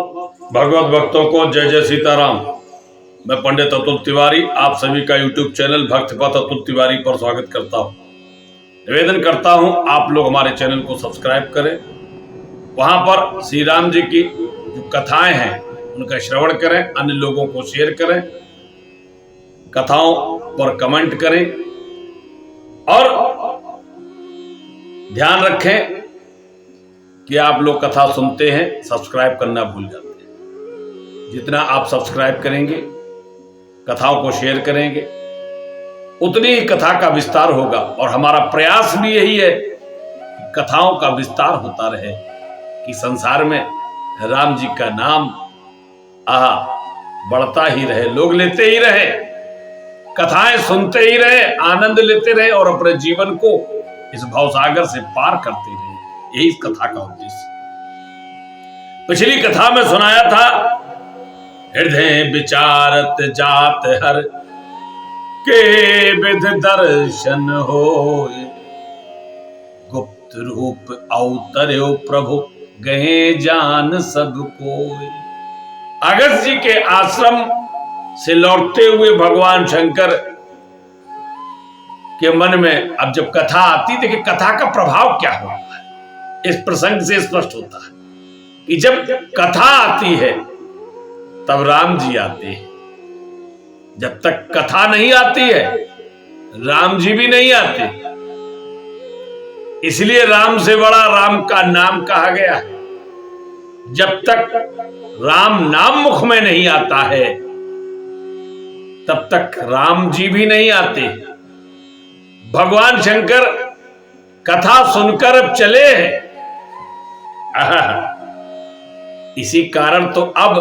भगवत भक्तों को जय जय सीताराम। मैं पंडित अतुल तिवारी आप सभी का यूट्यूब चैनल भक्तिपथ अतुल तिवारी पर स्वागत करता हूं। निवेदन करता हूं आप लोग हमारे चैनल को सब्सक्राइब करें, वहां पर श्री राम जी की जो कथाएं हैं उनका श्रवण करें, अन्य लोगों को शेयर करें, कथाओं पर कमेंट करें और ध्यान रखें कि आप लोग कथा सुनते हैं, सब्सक्राइब करना भूल जाते हैं। जितना आप सब्सक्राइब करेंगे, कथाओं को शेयर करेंगे, उतनी ही कथा का विस्तार होगा। और हमारा प्रयास भी यही है कि कथाओं का विस्तार होता रहे, कि संसार में राम जी का नाम बढ़ता ही रहे, लोग लेते ही रहे, कथाएं सुनते ही रहे, आनंद लेते रहे और अपने जीवन को इस भवसागर से पार करते रहे। यही इस कथा का उद्देश्य। पिछली कथा में सुनाया था, हृदय विचारत जात हर के विध दर्शन होए, गुप्त रूप अवतर्यो प्रभु गए जान सब कोय। अगस्त्य जी के आश्रम से लौटते हुए भगवान शंकर के मन में अब जब कथा आती, देखिए कथा का प्रभाव क्या होता है, इस प्रसंग से स्पष्ट होता है कि जब कथा आती है तब राम जी आते हैं। जब तक कथा नहीं आती है राम जी भी नहीं आते। इसलिए राम से बड़ा राम का नाम कहा गया है। जब तक राम नाम मुख में नहीं आता है तब तक राम जी भी नहीं आते। भगवान शंकर कथा सुनकर अब चले हैं। इसी कारण तो अब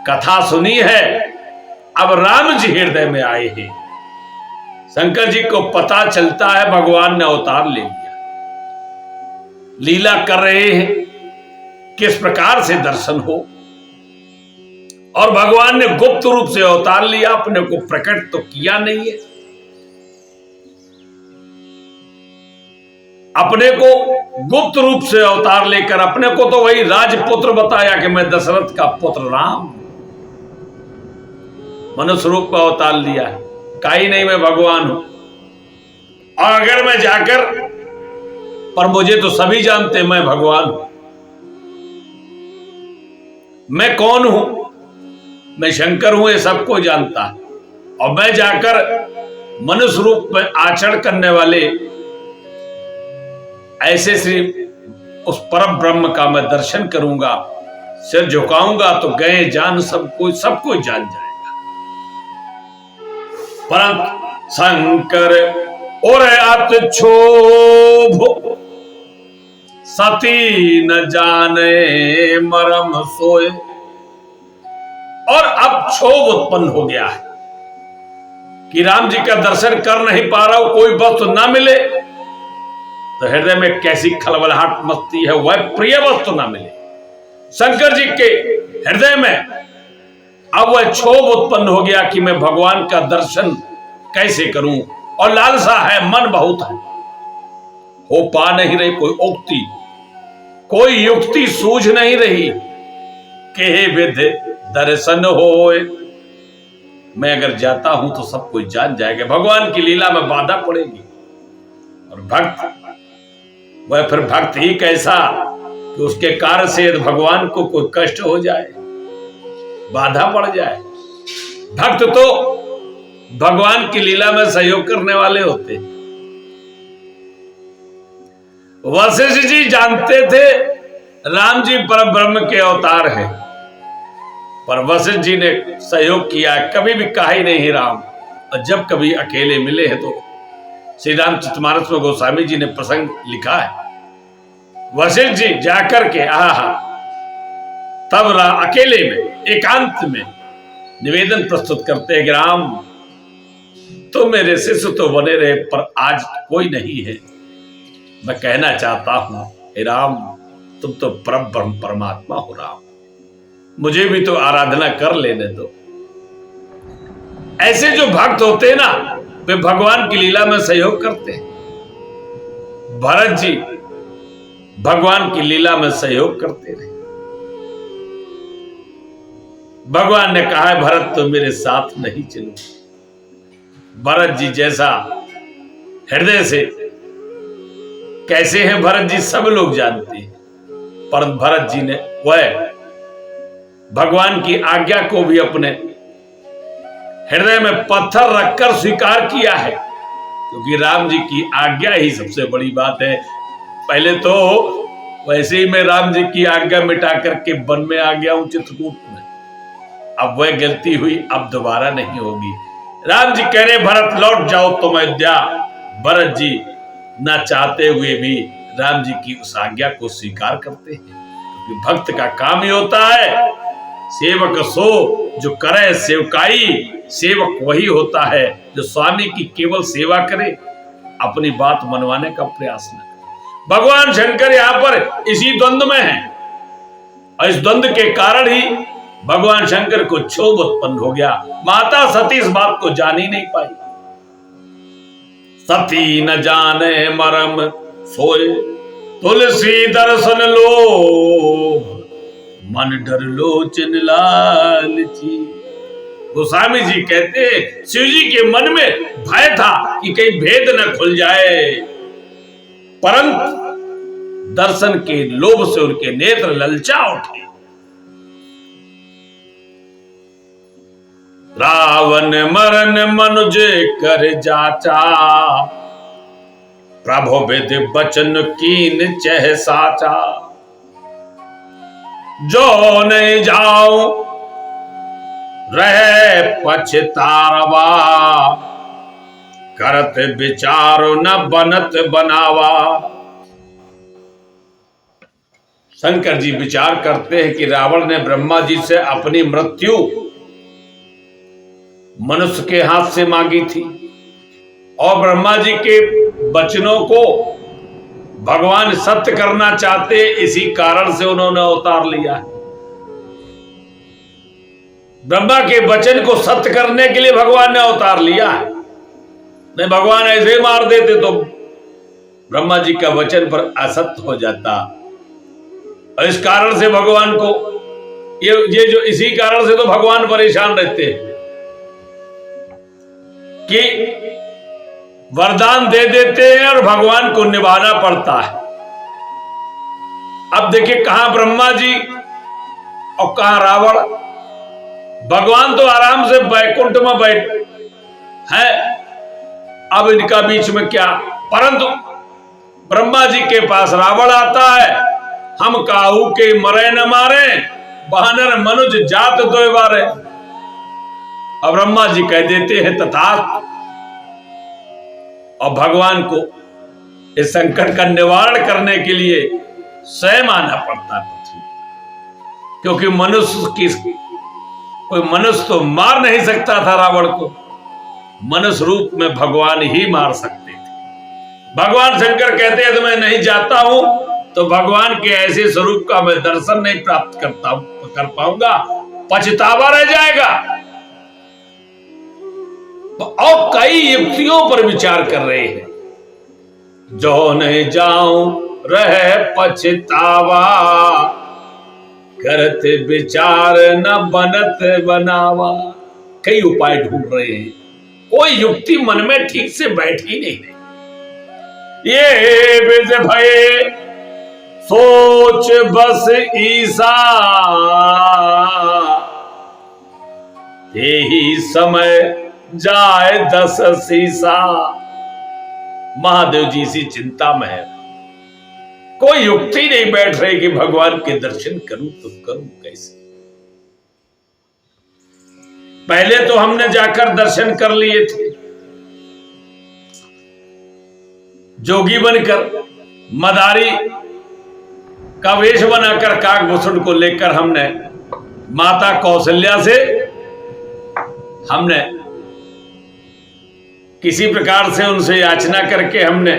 कथा सुनी है, अब राम जी हृदय में आए हैं। शंकर जी को पता चलता है भगवान ने अवतार ले लिया, लीला कर रहे हैं, किस प्रकार से दर्शन हो। और भगवान ने गुप्त रूप से अवतार लिया, अपने को प्रकट तो किया नहीं है। अपने को गुप्त रूप से अवतार लेकर अपने को तो वही राजपुत्र बताया कि मैं दशरथ का पुत्र राम, मनुष्य रूप का अवतार लिया है। काई नहीं, मैं भगवान हूं। और अगर मैं जाकर, पर मुझे तो सभी जानते मैं भगवान हूं। मैं कौन हूं? मैं शंकर हूं, ये सबको जानता है। और मैं जाकर मनुष्य रूप में आचरण करने वाले ऐसे श्री उस परम ब्रह्म का मैं दर्शन करूंगा, सिर झुकाऊंगा तो गए जान सब कोई जान जाएगा। परंतु शंकर और अत क्षोभ सती न जाने मरम सोए। और अब क्षोभ उत्पन्न हो गया है कि राम जी का दर्शन कर नहीं पा रहा हूं, कोई वस्तु ना मिले तो हृदय में कैसी खलबलाहट मचती है, वह प्रिय वस्तु ना मिले। शंकर जी के हृदय में अब वह क्षोभ उत्पन्न हो गया कि मैं भगवान का दर्शन कैसे करूं। और लालसा है, मन बहुत है, हो पा नहीं रही कोई युक्ति सूझ नहीं रही कि हे विधि दर्शन होए। मैं अगर जाता हूं तो सब कोई जान जाएगा, भगवान की लीला में बाधा पड़ेगी। और भक्त, वह फिर भक्त ही कैसा कि उसके कार्य से भगवान को कोई कष्ट हो जाए, बाधा पड़ जाए। भक्त तो भगवान की लीला में सहयोग करने वाले होते। वशिष्ठ जी जानते थे राम जी परम ब्रह्म के अवतार हैं, पर वशिष्ठ जी ने सहयोग किया, कभी भी कहा ही नहीं राम। और जब कभी अकेले मिले हैं तो श्री रामचरितमानस में गोस्वामी जी ने प्रसंग लिखा है, वशिष्ठ जी जाकर के तब अकेले में एकांत में निवेदन प्रस्तुत करते हैं कि राम तुम मेरे शिष्य तो बने रहे, पर आज कोई नहीं है। मैं कहना चाहता हूं हे राम, तुम तो परम परमात्मा हो राम, मुझे भी तो आराधना कर लेने दो। ऐसे जो भक्त होते हैं ना, वे भगवान की लीला में सहयोग करते हैं। भरत जी भगवान की लीला में सहयोग करते रहे। भगवान ने कहा है भरत तो मेरे साथ नहीं चलो। भरत जी जैसा हृदय से कैसे हैं भरत जी सब लोग जानते हैं, पर भरत जी ने वह भगवान की आज्ञा को भी अपने हृदय में पत्थर रखकर स्वीकार किया है, क्योंकि राम जी की आज्ञा ही सबसे बड़ी बात है। पहले तो वैसे ही मैं राम जी की आज्ञा मिटा करके वन में आ गया हूं चित्रकूट में, अब वह गलती हुई, अब दोबारा नहीं होगी। राम जी कह रहे भरत लौट जाओ तुम अयोध्या। भरत जी ना चाहते हुए भी राम जी की उस आज्ञा को स्वीकार करते हैं, क्योंकि भक्त का काम ही होता है सेवक सो जो करे सेवकाई। सेवक वही होता है जो स्वामी की केवल सेवा करे, अपनी बात मनवाने का प्रयास न करे। भगवान शंकर यहां पर इसी द्वंद्व में है, और इस द्वंद्व के कारण ही भगवान शंकर को क्षोभ उत्पन्न हो गया। माता सती इस बात को जान ही नहीं पाई। सती न जाने मरम सोए तुलसी दर्शन लो, मन डर लोचन लालची। गोस्वामी जी कहते शिव जी के मन में भय था कि कहीं भेद न खुल जाए, परंतु दर्शन के लोभ से उनके नेत्र ललचा उठे। रावण मरण मनुज कर जाचा, प्रभु विधि बचन कीन चह साचा। जो नहीं जाओ रहे पछतारवा, करत विचारो न बनत बनावा। शंकर जी विचार करते हैं कि रावण ने ब्रह्मा जी से अपनी मृत्यु मनुष्य के हाथ से मांगी थी, और ब्रह्मा जी के वचनों को भगवान सत्य करना चाहते, इसी कारण से उन्होंने अवतार लिया है। ब्रह्मा के वचन को सत्य करने के लिए भगवान ने अवतार लिया है। नहीं भगवान ऐसे मार देते तो ब्रह्मा जी का वचन पर असत्य हो जाता, और इस कारण से भगवान को ये जो इसी कारण से तो भगवान परेशान रहते हैं कि वरदान दे देते हैं और भगवान को निभाना पड़ता है। अब देखिए कहां ब्रह्मा जी और कहां रावण। भगवान तो आराम से बैकुंठ में बैठ है, अब इनका बीच में क्या। परंतु ब्रह्मा जी के पास रावण आता है, हम काहू के मरे न मारे, बहानर मनुज जात दो बारे। अब ब्रह्मा जी कह देते हैं तथास्तु, और भगवान को इस संकट का निवारण करने के लिए स्वयं आना पड़ता पृथ्वी, क्योंकि कोई मनुष्य तो मार नहीं सकता था रावण को, मनुष्य रूप में भगवान ही मार सकते थे। भगवान शंकर कहते हैं तो मैं नहीं जाता हूं तो भगवान के ऐसे स्वरूप का मैं दर्शन नहीं प्राप्त कर पाऊंगा, पछतावा रह जाएगा। तो और कई युक्तियों पर विचार कर रहे हैं। जो नहीं जाऊं रहे पछतावा, करत विचार न बनत बनावा। कई उपाय ढूंढ रहे हैं, कोई युक्ति मन में ठीक से बैठ ही नहीं रही। ये विध भय सोच बस ईसा, यही समय जाए 10 शीसा। महादेव जी इसी चिंता में है, कोई युक्ति नहीं बैठ रही कि भगवान के दर्शन करूं तो करूं कैसे। पहले तो हमने जाकर दर्शन कर लिए थे, जोगी बनकर मदारी का वेश बनाकर काकभूषण को लेकर हमने माता कौशल्या से हमने किसी प्रकार से उनसे याचना करके हमने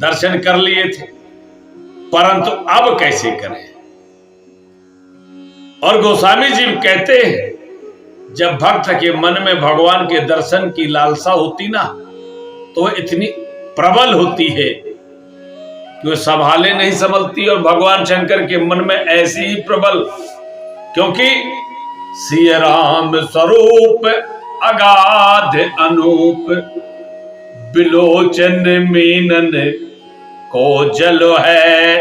दर्शन कर लिए थे, परंतु अब कैसे करें। और गोस्वामी जी कहते हैं जब भक्त के मन में भगवान के दर्शन की लालसा होती ना, तो इतनी प्रबल होती है कि वो संभाले नहीं संभलती। और भगवान शंकर के मन में ऐसी ही प्रबल, क्योंकि सिय राम स्वरूप अगाध अनूप, बिलोचन मीनन को जल है।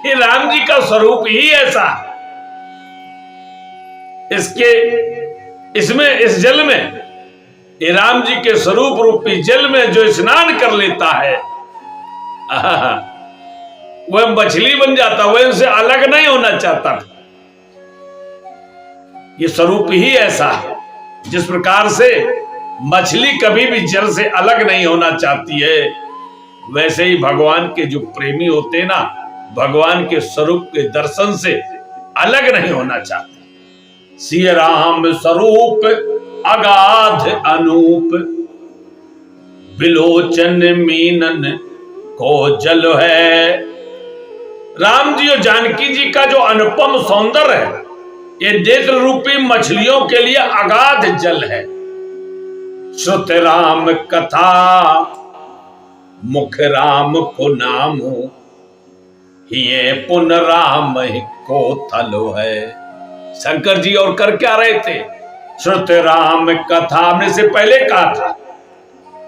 ये राम जी का स्वरूप ही ऐसा है। इसमें इस जल में, ये राम जी के स्वरूप रूपी जल में जो स्नान कर लेता है वह मछली बन जाता, वह उनसे अलग नहीं होना चाहता। ये स्वरूप ही ऐसा है। जिस प्रकार से मछली कभी भी जल से अलग नहीं होना चाहती है, वैसे ही भगवान के जो प्रेमी होते ना, भगवान के स्वरूप के दर्शन से अलग नहीं होना चाहते। सिय राम स्वरूप अगाध अनूप, बिलोचन मीनन को जल है। राम जी और जानकी जी का जो अनुपम सौंदर्य है, ये नेत्र रूपी मछलियों के लिए अगाध जल है। श्रुत राम कथा मुख राम को नाम, ये पुन राम को थलो है। शंकर जी और कर क्या रहे थे? श्रुत राम कथा, हमने से पहले कहा था,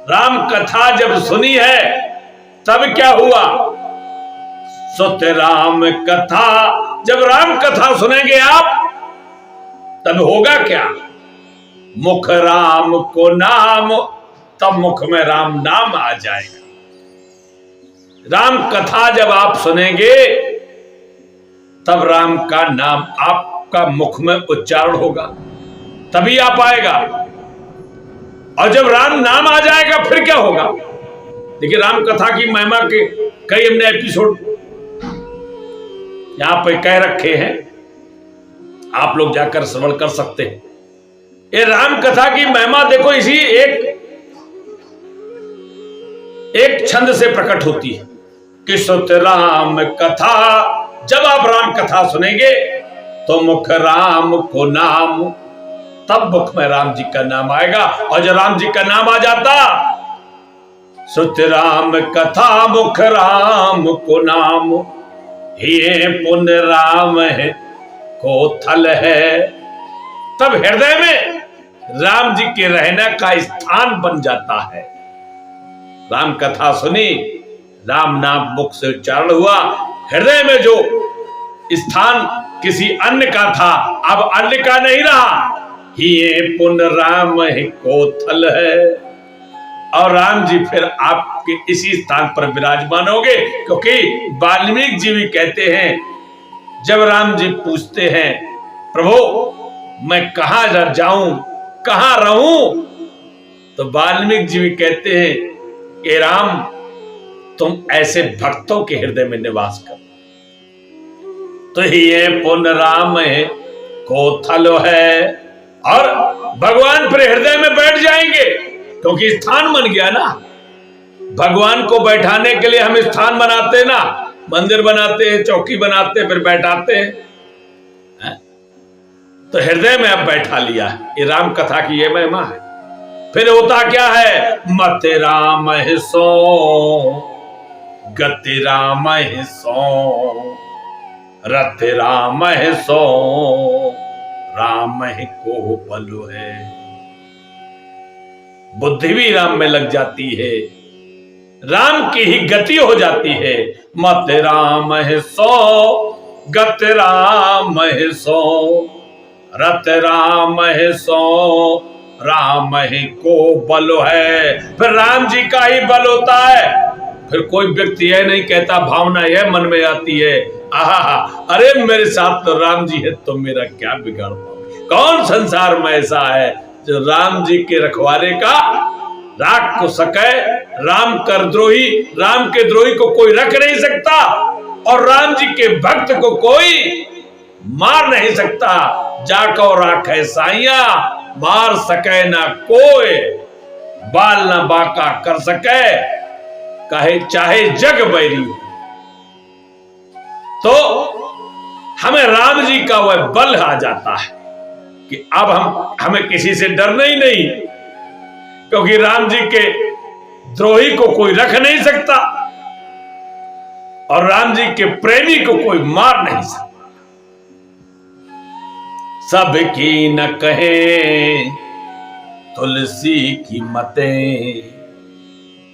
राम कथा जब सुनी है तब क्या हुआ? श्रुत राम कथा, जब राम कथा सुनेंगे आप तब होगा क्या? मुख राम को नाम, तब मुख में राम नाम आ जाएगा। राम कथा जब आप सुनेंगे तब राम का नाम आपका मुख में उच्चारण होगा, तभी आ पाएगा। और जब राम नाम आ जाएगा फिर क्या होगा? देखिए, राम कथा की महिमा के कई हमने एपिसोड यहां पे कह रखे हैं, आप लोग जाकर श्रवण कर सकते हैं। ये राम कथा की महिमा देखो, इसी एक छंद से प्रकट होती है कि श्रुत राम कथा, जब आप राम कथा सुनेंगे तो मुख राम को नाम, तब मुख में राम जी का नाम आएगा। और जब राम जी का नाम आ जाता, श्रुत राम कथा मुख राम को नाम, ये पुन राम है को थल है। तब हृदय में राम जी के रहने का स्थान बन जाता है। राम कथा सुनी, राम नाम मुख से उच्चारण हुआ, हृदय में जो स्थान किसी अन्य का था अब अन्य का नहीं रहा, ये पुन राम को थल है। और राम जी फिर आपके इसी स्थान पर विराजमान होंगे, क्योंकि वाल्मीकि जी भी कहते हैं, जब राम जी पूछते हैं प्रभु मैं कहां जाऊं, कहां रहूं, तो वाल्मीकि जी भी कहते हैं कि राम तुम ऐसे भक्तों के हृदय में निवास करो। तो ये पुन राम को थलो है, और भगवान फिर हृदय में बैठ जाएंगे, क्योंकि स्थान बन गया ना। भगवान को बैठाने के लिए हम स्थान बनाते हैं ना, मंदिर बनाते हैं, चौकी बनाते हैं, फिर बैठाते हैं। तो हृदय में अब बैठा लिया है। ये राम कथा की ये महिमा है। फिर होता क्या है? मत राम सो गति राम सो, रथ राम सो राम को बलो है। बुद्धि भी राम में लग जाती है, राम की ही गति हो जाती है। मत राम सो गत राम सो, रत राम सो राम को बल है। फिर राम जी का ही बल होता है। फिर कोई व्यक्ति यह नहीं कहता, भावना यह मन में आती है, आहा अरे मेरे साथ तो राम जी है तो मेरा क्या बिगाड़ पाओगे। कौन संसार में ऐसा है जो राम जी के रखवारे का राख को सके? राम कर द्रोही, राम के द्रोही को कोई रख नहीं सकता, और राम जी के भक्त को कोई मार नहीं सकता। जाको राखे साइया, मार सके ना कोई, बाल ना बाका कर सके, कहे चाहे जग बैरी। तो हमें राम जी का वह बल आ जाता है कि अब हमें किसी से डरना ही नहीं, क्योंकि राम जी के द्रोही को कोई रख नहीं सकता और राम जी के प्रेमी को कोई मार नहीं सकता। सबकी न कहे तुलसी की मतें,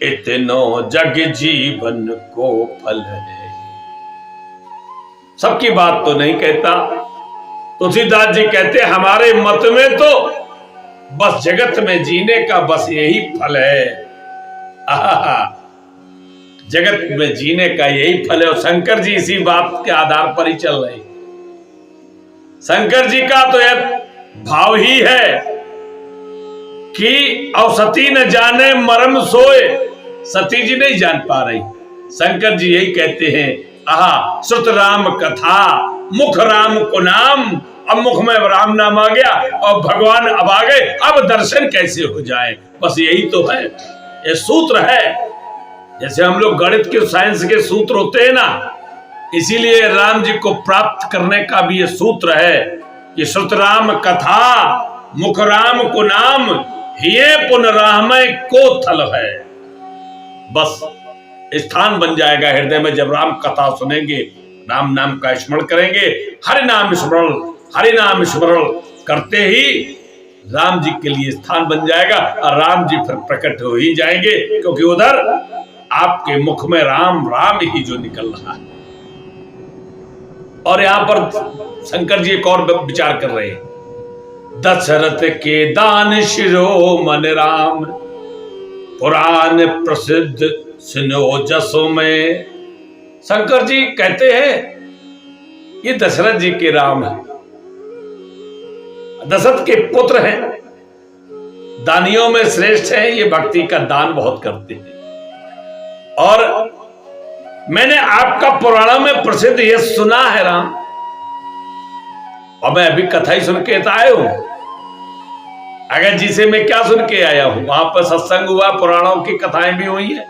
इतनो जग जीवन को फल है। सबकी बात तो नहीं कहता। तुलसीदास जी कहते हमारे मत में तो बस जगत में जीने का बस यही फल है। जगत में जीने का यही फल है। और शंकर जी इसी बात के आधार पर ही चल रहे। शंकर जी का तो यह भाव ही है कि औसती न जाने मरम सोए। सती जी नहीं जान पा रही। शंकर जी यही कहते हैं, आहा श्रुत राम कथा मुख राम को नाम। अब मुख में राम नाम आ गया और भगवान अब आ गए, अब दर्शन कैसे हो जाए। बस यही तो है, ये सूत्र है। जैसे हम लोग गणित के साइंस के सूत्र होते हैं ना, इसीलिए राम जी को प्राप्त करने का भी ये सूत्र है कि श्रुत राम कथा मुख राम को नाम, हिये पुन रामय को थल है। बस स्थान बन जाएगा हृदय में। जब राम कथा सुनेंगे, राम नाम का स्मरण करेंगे, हरि नाम स्मरण करते ही राम जी के लिए स्थान बन जाएगा और राम जी फिर प्रकट हो ही जाएंगे, क्योंकि उधर आपके मुख में राम राम ही जो निकल रहा है। और यहां पर शंकर जी एक और विचार कर रहे हैं, दशरथ के दान शिरोमन राम, पुराण प्रसिद्ध सुनो जसो में। शंकर जी कहते हैं ये दशरथ जी के राम है, दशरथ के पुत्र हैं, दानियों में श्रेष्ठ हैं, ये भक्ति का दान बहुत करते हैं। और मैंने आपका पुराणों में प्रसिद्ध ये सुना है राम, और मैं अभी कथा ही सुन के आया हूं। अगर जिसे मैं क्या सुन के आया हूं, वहां पर सत्संग हुआ, पुराणों की कथाएं भी हुई है,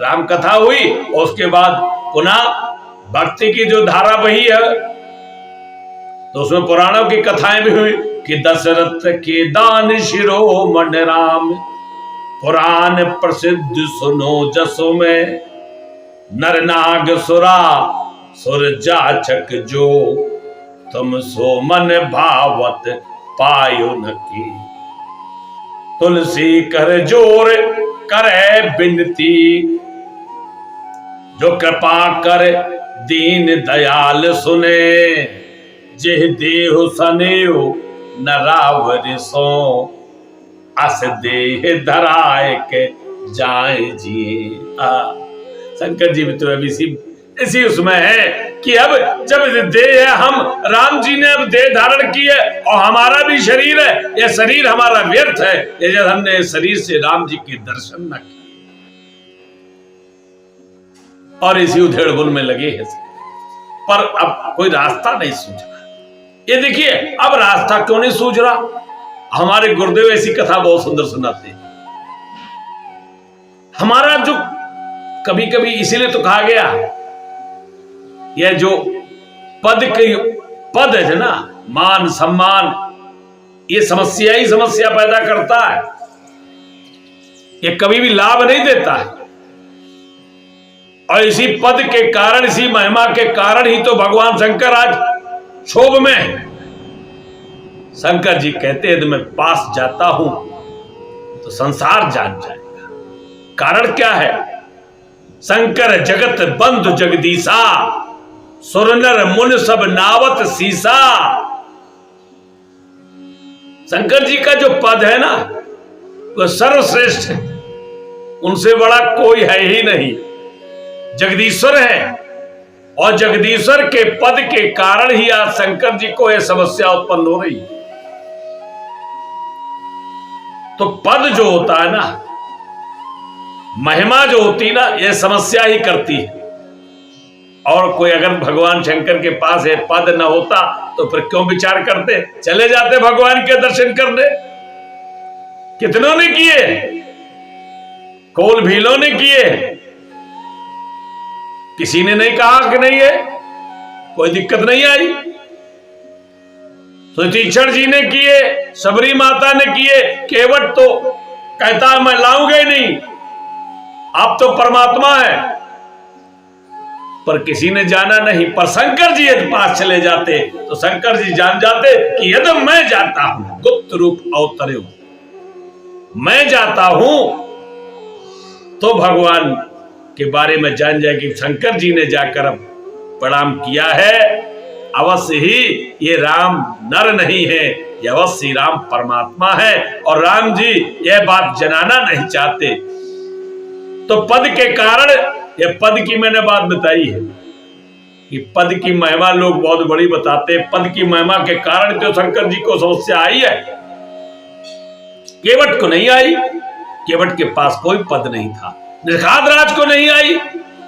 राम कथा हुई, और उसके बाद पुनः भक्ति की जो धारा बही है तो उसमें पुराणों की कथाएं भी हुई कि दशरथ के दान शिरोमण राम, पुराण प्रसिद्ध सुनो जसो में। नर नाग सुरा सुर जाचक जो, तुम सो मन भावत पायो न की। तुलसी कर जोर करे बिनती, जो कृपा कर दीन दयाल सुने। जेह देहु सनेहु न रावर सो, अस देह धराए के जाए जिए। शंकर जी भी तो अब इसी उसमें है कि अब जब देह है, हम राम जी ने अब देह धारण की है और हमारा भी शरीर है, यह शरीर हमारा व्यर्थ है ये जब हमने शरीर से राम जी के दर्शन न किए और इसी उधेड़ बुन में लगे हैं। पर अब कोई रास्ता नहीं सूझ रहा। ये देखिए अब रास्ता क्यों नहीं सूझ रहा। हमारे गुरुदेव ऐसी कथा बहुत सुंदर सुनाते हैं। हमारा जो कभी कभी इसीलिए तो कहा गया, यह जो पद है ना, मान सम्मान, ये समस्या ही समस्या पैदा करता है। ये कभी भी लाभ नहीं देता है। और इसी पद के कारण, इसी महिमा के कारण ही तो भगवान शंकर आज क्षोभ में है। शंकर जी कहते हैं, मैं पास जाता हूं तो संसार जान जाएगा। कारण क्या है? शंकर जगत बंधु जगदीशा, सुरनर मुन सब नावत सीसा। शंकर जी का जो पद है ना, वह सर्वश्रेष्ठ है, उनसे बड़ा कोई है ही नहीं। जगदीश्वर है और जगदीश्वर के पद के कारण ही आज शंकर जी को यह समस्या उत्पन्न हो रही। तो पद जो होता है ना, महिमा जो होती ना, यह समस्या ही करती है। और कोई अगर भगवान शंकर के पास है पद न होता तो फिर क्यों विचार करते, चले जाते भगवान के दर्शन करने। कितनों ने किए, कोल भीलों ने किए, किसी ने नहीं कहा कि नहीं है, कोई दिक्कत नहीं आई। सुतीक्षण जी ने किए, सबरी माता ने किए, केवट तो कहता मैं लाऊंगा ही नहीं, आप तो परमात्मा है। पर किसी ने जाना नहीं। पर शंकर जी यदि पास चले जाते तो शंकर जी जान जाते कि यदि मैं जाता हूं, गुप्त रूप अवतरे, मैं जाता हूं तो भगवान के बारे में जान जाए कि शंकर जी ने जाकर अब प्रणाम किया है। अवश्य ही ये राम नर नहीं है, ये अवश्य राम परमात्मा है। और राम जी यह बात जनाना नहीं चाहते। तो पद के कारण, ये पद की मैंने बात बताई है कि पद की महिमा लोग बहुत बड़ी बताते हैं। पद की महिमा के कारण तो शंकर जी को समस्या आई है, केवट को नहीं आई। केवट के पास कोई पद नहीं था, निषादराज को नहीं आई,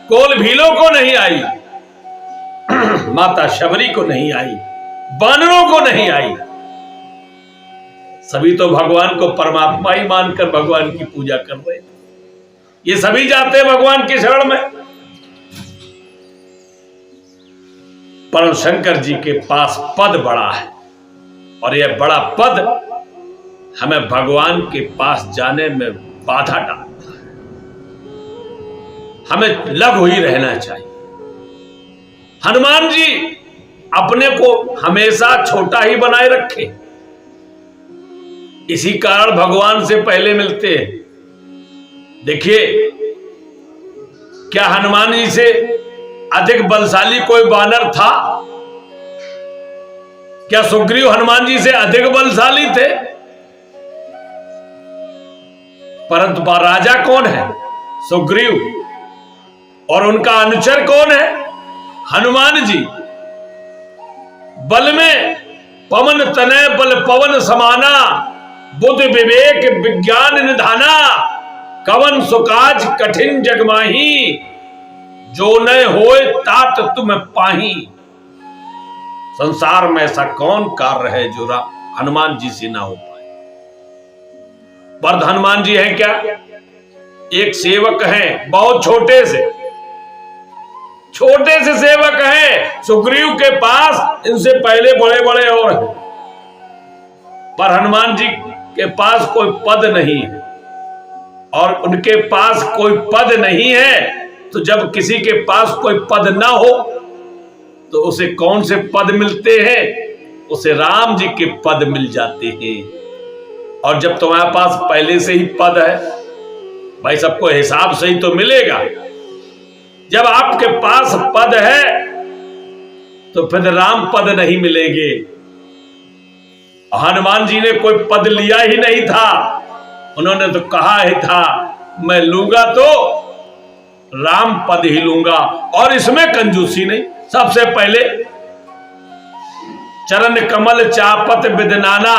कोल भीलों को नहीं आई, माता शबरी को नहीं आई, बानरों को नहीं आई। सभी तो भगवान को परमात्मा ही मानकर भगवान की पूजा कर रहे थे। ये सभी जाते हैं भगवान के शरण में, पर शंकर जी के पास पद बड़ा है और यह बड़ा पद हमें भगवान के पास जाने में बाधा डालता है। हमें लघु ही रहना चाहिए। हनुमान जी अपने को हमेशा छोटा ही बनाए रखे, इसी कारण भगवान से पहले मिलते हैं। देखिए, क्या हनुमान जी से अधिक बलशाली कोई वानर था? क्या सुग्रीव हनुमान जी से अधिक बलशाली थे? परंतु राजा कौन है? सुग्रीव। और उनका अनुचर कौन है? हनुमान जी। बल में पवन तनय बल पवन समाना, बुद्धि विवेक विज्ञान निधाना, कवन सुकाज कठिन जगमाही, जो न होए तात तुम पाही। संसार में ऐसा कौन कार्य है जो हनुमान जी से ना हो पाए? पर हनुमान जी हैं क्या? एक सेवक हैं, बहुत छोटे से सेवक हैं। सुग्रीव के पास इनसे पहले बड़े बड़े और हैं, पर हनुमान जी के पास कोई पद नहीं है। और उनके पास कोई पद नहीं है, तो जब किसी के पास कोई पद ना हो तो उसे कौन से पद मिलते हैं? उसे राम जी के पद मिल जाते हैं। और जब तुम्हारे पास पहले से ही पद है, भाई सबको हिसाब से ही तो मिलेगा। जब आपके पास पद है तो फिर राम पद नहीं मिलेंगे। हनुमान जी ने कोई पद लिया ही नहीं था, उन्होंने तो कहा ही था मैं लूंगा तो राम पद ही लूंगा। और इसमें कंजूसी नहीं। सबसे पहले चरण कमल चापत विदनाना,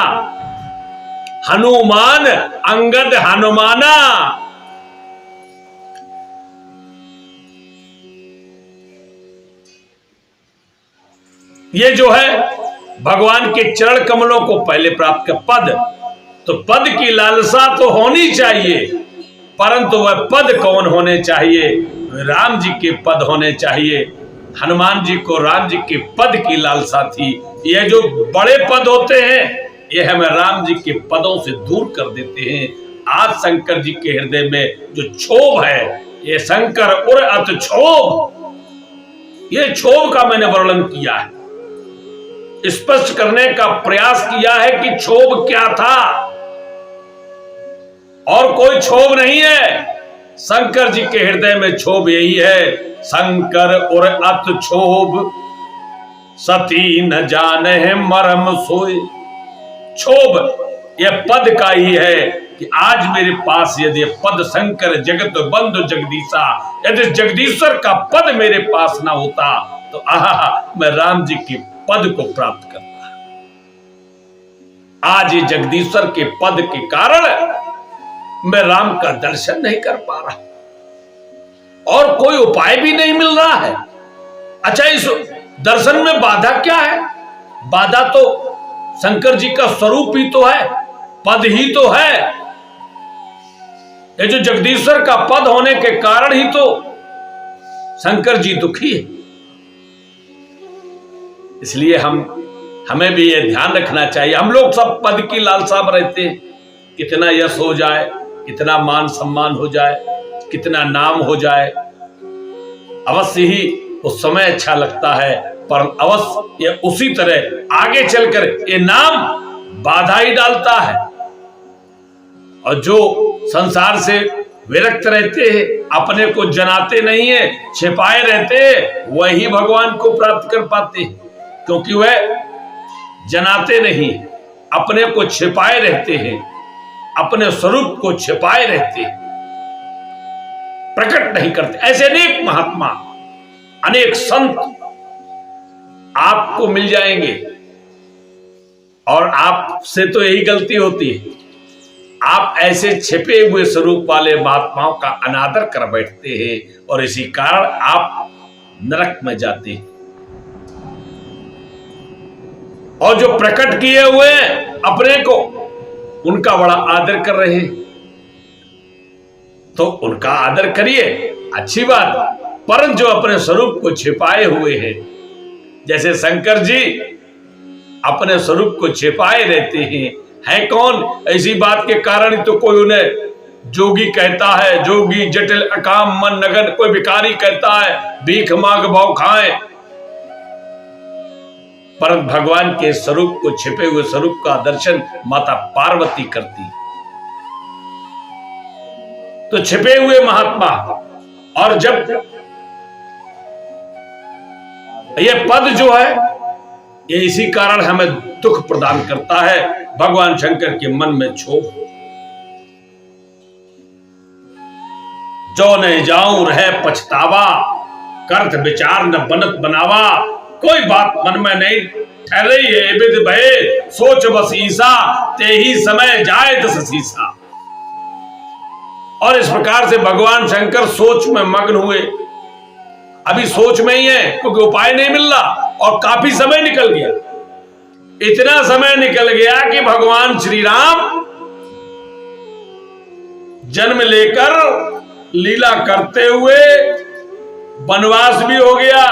हनुमान अंगद हनुमाना। ये जो है भगवान के चरण कमलों को पहले प्राप्त कर पद, तो पद की लालसा तो होनी चाहिए, परंतु वह पद कौन होने चाहिए? राम जी के पद होने चाहिए। हनुमान जी को राम जी के पद की लालसा थी। ये जो बड़े पद होते हैं ये हमें राम जी के पदों से दूर कर देते हैं। आज शंकर जी के हृदय में जो क्षोभ है, ये शंकर उर अत क्षोभ, ये क्षोभ का मैंने वर्णन किया है, स्पष्ट करने का प्रयास किया है कि क्षोभ क्या था। और कोई क्षोभ नहीं है, शंकर जी के हृदय में क्षोभ यही है। शंकर और अत क्षोभ, सती न जाने मरम सोए। क्षोभ यह पद का ही है कि आज मेरे पास यदि पद शंकर जगत बंधु जगदीशा, यदि जगदीश्वर का पद मेरे पास ना होता तो मैं राम जी के पद को प्राप्त करता। आज ये जगदीश्वर के पद के कारण मैं राम का दर्शन नहीं कर पा रहा और कोई उपाय भी नहीं मिल रहा है। अच्छा, इस दर्शन में बाधा क्या है? बाधा तो शंकर जी का स्वरूप ही तो है, पद ही तो है। ये जो जगदीश्वर का पद होने के कारण ही तो शंकर जी दुखी है। इसलिए हमें भी ये ध्यान रखना चाहिए। हम लोग सब पद की लालसा में रहते हैं, कितना यश हो जाए, कितना मान सम्मान हो जाए, कितना नाम हो जाए। अवश्य ही उस समय अच्छा लगता है, पर अवश्य ये उसी तरह आगे चलकर ये नाम बाधा ही डालता है। और जो संसार से विरक्त रहते हैं, अपने को जनाते नहीं है, छिपाए रहते हैं, वही भगवान को प्राप्त कर पाते हैं, क्योंकि वह जनाते नहीं, अपने को छिपाए रहते हैं, अपने स्वरूप को छिपाए रहते हैं, प्रकट नहीं करते। ऐसे अनेक महात्मा, अनेक संत आपको मिल जाएंगे, और आपसे तो यही गलती होती है, आप ऐसे छिपे हुए स्वरूप वाले महात्माओं का अनादर कर बैठते हैं, और इसी कारण आप नरक में जाते हैं। और जो प्रकट किए हुए अपने को, उनका बड़ा आदर कर रहे हैं, तो उनका आदर करिए, अच्छी बात, परंतु जो अपने स्वरूप को छिपाए हुए हैं, जैसे शंकर जी अपने स्वरूप को छिपाए रहते हैं, है कौन? ऐसी बात के कारण ही तो कोई उन्हें जोगी कहता है, जोगी जटिल अकाम मन नगन, कोई भिखारी कहता है, भीख मांग भाव खाए। पर भगवान के स्वरूप को, छिपे हुए स्वरूप का दर्शन माता पार्वती करती। तो छिपे हुए महात्मा, और जब ये पद जो है, ये इसी कारण हमें दुख प्रदान करता है। भगवान शंकर के मन में क्षोभ, जो न जाऊं रहे पछतावा, कर्त विचार न बनत बनावा, कोई बात मन में नहीं ठहरे ये विद भय, सोच बस ईसा ते ही समय जाए दस सीसा। और इस प्रकार से भगवान शंकर सोच में मग्न हुए। अभी सोच में ही है, क्योंकि उपाय नहीं मिल रहा, और काफी समय निकल गया। इतना समय निकल गया कि भगवान श्री राम जन्म लेकर लीला करते हुए वनवास भी हो गया,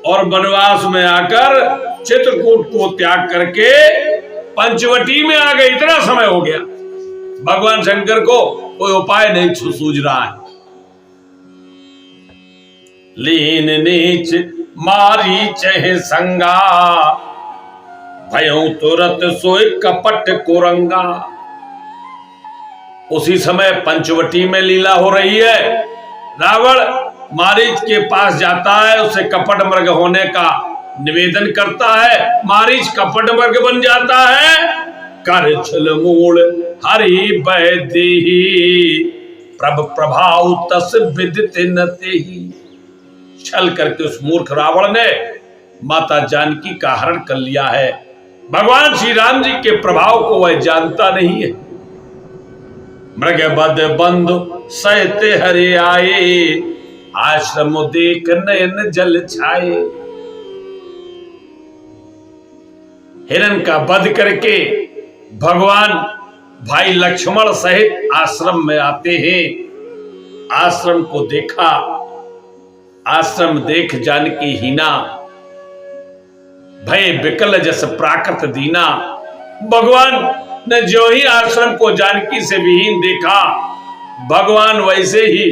और वनवास में आकर चित्रकूट को त्याग करके पंचवटी में आ गए। इतना समय हो गया, भगवान शंकर को कोई उपाय नहीं सूझ रहा है। लीन नीच मारी चह संगा, भयों तुरत सोए कपट कुरंगा। उसी समय पंचवटी में लीला हो रही है। रावण मारीच के पास जाता है, उसे कपट मृग होने का निवेदन करता है। मारीच कपट मृग बन जाता है। कर छल मूल हरि बैदेही, प्रभ प्रभाव तस विदित न तेहि। छल करके उस मूर्ख रावण ने माता जानकी का हरण कर लिया है। भगवान श्री राम जी के प्रभाव को वह जानता नहीं है। मृग बद बंधु सहते हरे आए, आश्रम देख नयन जल छाए। हिरण का वध करके भगवान भाई लक्ष्मण सहित आश्रम में आते हैं। आश्रम को देखा, आश्रम देख जानकी हीना, भय विकल जस प्राकृत दीना। भगवान ने जो ही आश्रम को जानकी से विहीन देखा, भगवान वैसे ही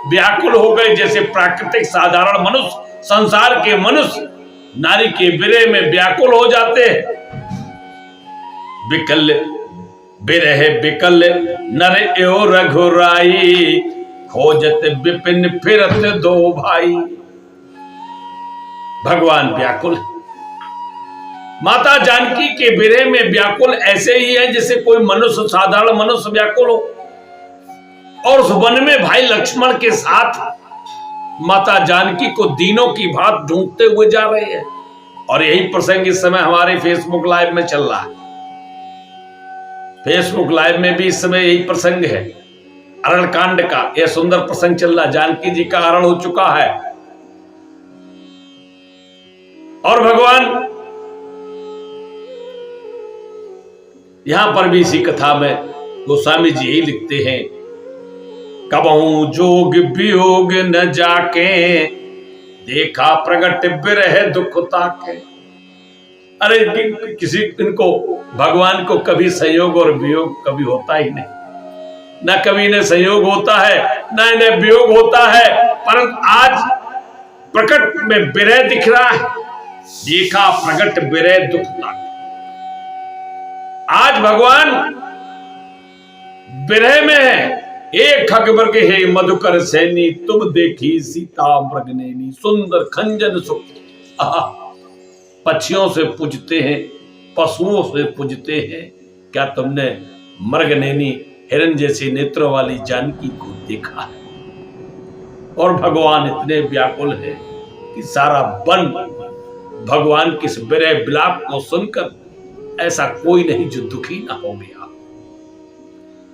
व्याकुल हो गए जैसे प्राकृतिक साधारण मनुष्य, संसार के मनुष्य नारी के विरह में व्याकुल हो जाते हैं। विकल बिरह विकल नर एओ रघुराई, खोजत विपिन फिरत दो भाई। भगवान व्याकुल, माता जानकी के विरह में व्याकुल ऐसे ही है जैसे कोई मनुष्य, साधारण मनुष्य व्याकुल हो। और उस वन में भाई लक्ष्मण के साथ माता जानकी को दीनों की भांति ढूंढते हुए जा रहे हैं। और यही प्रसंग इस समय हमारे फेसबुक लाइव में चल रहा है। फेसबुक लाइव में भी इस समय यही प्रसंग है, अरण कांड का यह सुंदर प्रसंग चल रहा। जानकी जी का हरण हो चुका है, और भगवान यहां पर भी इसी कथा में गोस्वामी जी ही लिखते हैं, कबहू जोग वियोग न जाके, देखा प्रगट बिरह दुख ताके। अरे किसी इनको भगवान को कभी संयोग और वियोग कभी होता ही नहीं, न कभी इन्हें संयोग होता है न इन्हें वियोग होता है। परंतु आज प्रकट में विरह दिख रहा है, देखा प्रकट विरह दुख ताक। आज भगवान विरह में है। एक अकबर के हे मधुकर सैनी, तुम देखी सीता मृगनैनी, सुंदर खंजन सुख। पक्षियों से पूजते हैं, पशुओं से पूजते हैं, क्या तुमने मृगनैनी हिरन जैसे नेत्रों वाली जानकी को देखा है? और भगवान इतने व्याकुल है कि सारा वन भगवान के इस विरह विलाप को सुनकर ऐसा कोई नहीं जो दुखी ना हो गया,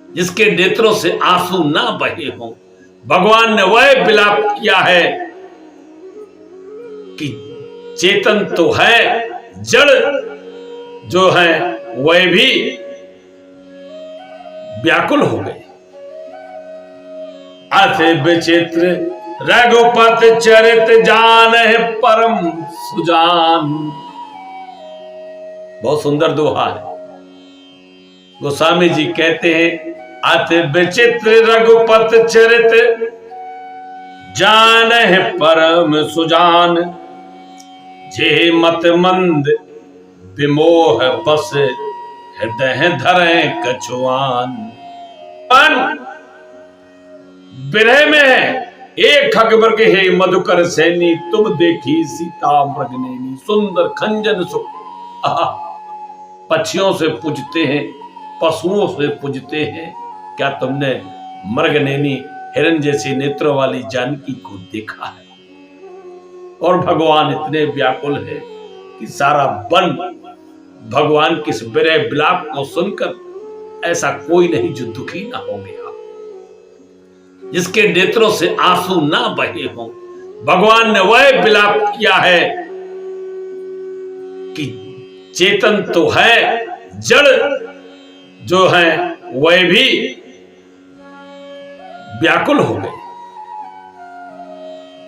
जिसके नेत्रों से आंसू ना बहे हों। भगवान ने वह विलाप किया है कि चेतन तो है, जड़ जो है वह भी व्याकुल हो गए। अथ विचित्र रघुपत चरित जान है परम सुजान। बहुत सुंदर दोहा है। गोस्वामी जी कहते हैं, अथ विचित्र रघुपत चरित जान है परम सुजान, जे मत मंद विमोह बस हृदय धरे कछुआन। विरह में है। एक अकबर के हे मधुकर सैनी, तुम देखी सीता मृगनैनी, सुंदर खंजन सुख। पक्षियों से पूजते हैं, पशुओं से पूजते हैं, क्या तुमने मृगनैनी हिरन जैसी नेत्रों वाली जानकी को देखा है? और भगवान इतने व्याकुल है कि सारा वन भगवान के इस विरह विलाप को सुनकर ऐसा कोई नहीं जो दुखी ना हो गया, जिसके नेत्रों से आंसू ना बहे हों। भगवान ने वह विलाप किया है कि चेतन तो है, जड़ जो है वह भी व्याकुल हो गए।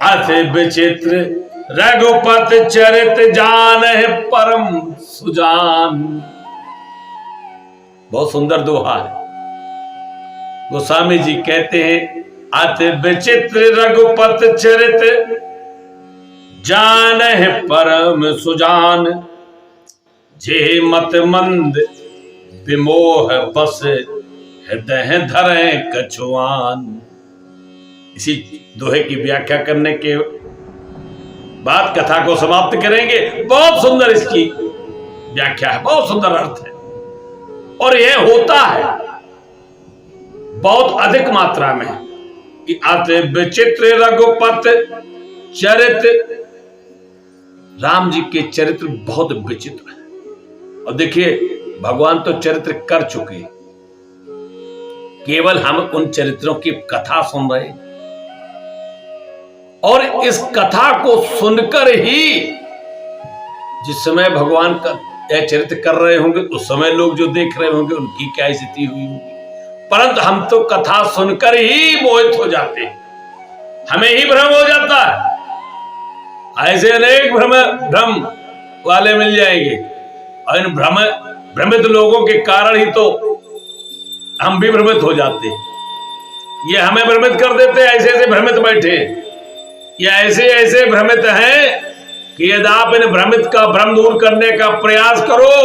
अथ विचित्र रघुपत चरित जान है परम सुजान। बहुत सुंदर दोहा है। गोस्वामी जी कहते हैं, अथ विचित्र रघुपत चरित जान है परम सुजान, जे मत मंद विमोह बस हृदय धरे कछुआन। इसी दोहे की व्याख्या करने के बाद कथा को समाप्त करेंगे। बहुत सुंदर इसकी व्याख्या है, बहुत सुंदर अर्थ है, और यह होता है बहुत अधिक मात्रा में कि अति विचित्र रघुपत चरित्र। राम जी के चरित्र बहुत विचित्र है। और देखिए, भगवान तो चरित्र कर चुके, केवल हम उन चरित्रों की कथा सुन रहे, और इस कथा को सुनकर ही जिस समय भगवान का यह चरित्र कर रहे होंगे, उस समय लोग जो देख रहे होंगे उनकी क्या स्थिति हुई होगी। परंतु हम तो कथा सुनकर ही मोहित हो जाते हैं, हमें ही भ्रम हो जाता है। ऐसे अनेक भ्रम वाले मिल जाएंगे, और इन भ्रमित लोगों के कारण ही तो हम भी भ्रमित हो जाते हैं। ये हमें भ्रमित कर देते, ऐसे ऐसे भ्रमित बैठे, या ऐसे ऐसे भ्रमित हैं कि यदि आप इन भ्रमित का भ्रम दूर करने का प्रयास करो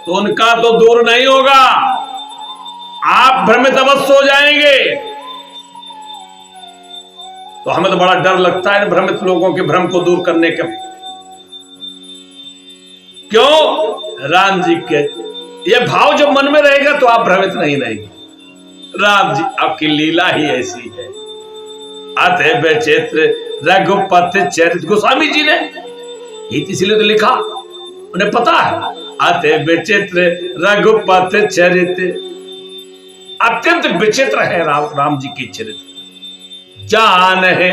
तो उनका तो दूर नहीं होगा, आप भ्रमित अवश्य हो जाएंगे। तो हमें तो बड़ा डर लगता है इन भ्रमित लोगों के भ्रम को दूर करने का। क्यों? राम जी के ये भाव जब मन में रहेगा तो आप भ्रमित नहीं रहेंगे। राम जी आपकी लीला ही ऐसी है। अथ विचित्र रघुपत चरित। गोस्वामी जी ने इसीलिए तो लिखा, उन्हें पता है। अथ विचित्र रघुपत चरित, अत्यंत विचित्र है राम जी के चरित्र। जान है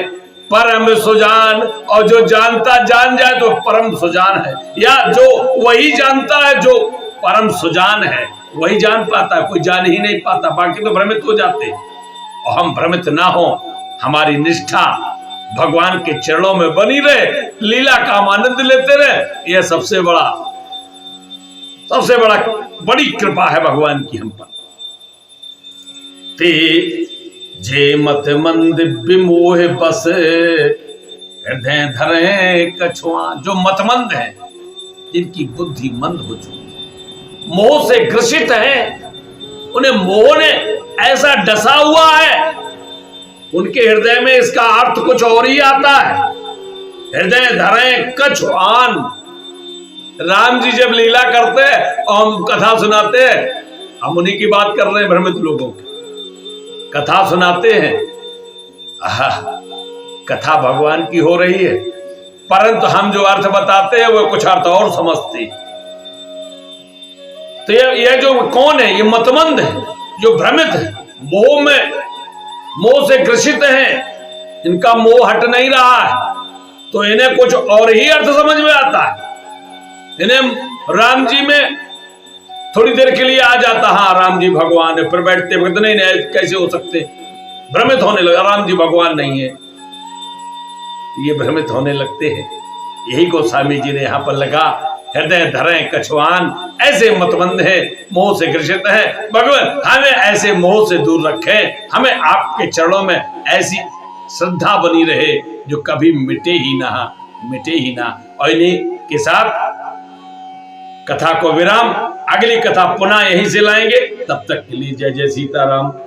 परम सुजान, और जो जानता जान जाए तो परम सुजान है, या जो वही जानता है जो परम सुजान है वही जान पाता है, कोई जान ही नहीं पाता, बाकी तो भ्रमित हो जाते। और हम भ्रमित ना हो, हमारी निष्ठा भगवान के चरणों में बनी रहे, लीला का आनंद लेते रहे, यह सबसे बड़ी कृपा है भगवान की हम पर। ते जे मत मंद विमोह बस हृदय धरे कछुआ, जो मतमंद है, जिनकी बुद्धि मंद हो चुकी, मोह से ग्रसित है, उन्हें मोह ने ऐसा डसा हुआ है, उनके हृदय में इसका अर्थ कुछ और ही आता है। हृदय धरे कछुआन। राम जी जब लीला करते और हम कथा सुनाते हैं, हम उन्हीं की बात कर रहे हैं, भ्रमित लोगों की कथा सुनाते हैं। कथा भगवान की हो रही है, परंतु हम जो अर्थ बताते हैं वो कुछ अर्थ और समझते। तो ये जो कौन है, ये मतमंद है, जो भ्रमित है, मोह से ग्रसित हैं, इनका मोह हट नहीं रहा है, तो इन्हें कुछ और ही अर्थ समझ में आता है। इन्हें राम जी में थोड़ी देर के लिए आ जाता, हाँ राम जी भगवान है, फिर बैठते वक्त नहीं कैसे हो सकते, भ्रमित होने लगा, राम जी भगवान नहीं है, ये भ्रमित होने लगते हैं। यही गोस्वामी जी ने यहां पर लगा, हृदय धरे कछुआन, ऐसे मतमंद है, मोह से ग्रसित है, भगवान हमें ऐसे मोह से दूर रखें, हमें आपके चरणों में ऐसी श्रद्धा बनी रहे जो कभी मिटे ही ना। और इन्हीं के साथ कथा को विराम, अगली कथा पुनः यहीं से लाएंगे, तब तक के लिए जय जय सीताराम।